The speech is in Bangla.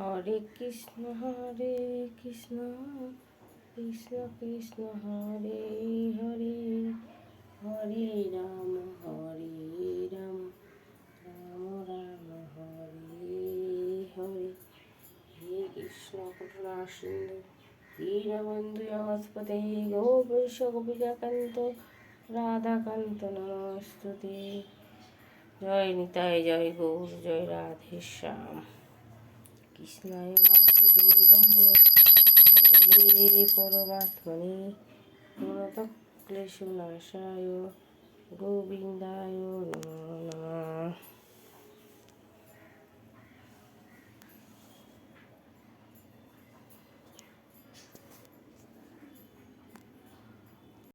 হরে কৃষ্ণ কৃষ্ণ কৃষ্ণ হরে হরে, হরে রাম রাম রাম হরে হরে। হে কৃষ্ণ করুণা সিন্ধু দীনবন্ধু নমস্তে গোপেশ গোপিকাকান্ত রাধাকান্ত নমস্তুতে। জয় নিতাই, জয় গৌর, জয় রাধে শ্যাম। কৃষ্ণায় বাসুদেবায় হরে পরমাত্মনে প্রণতক্লেশনাশায় গোবিন্দায় নমো নমঃ।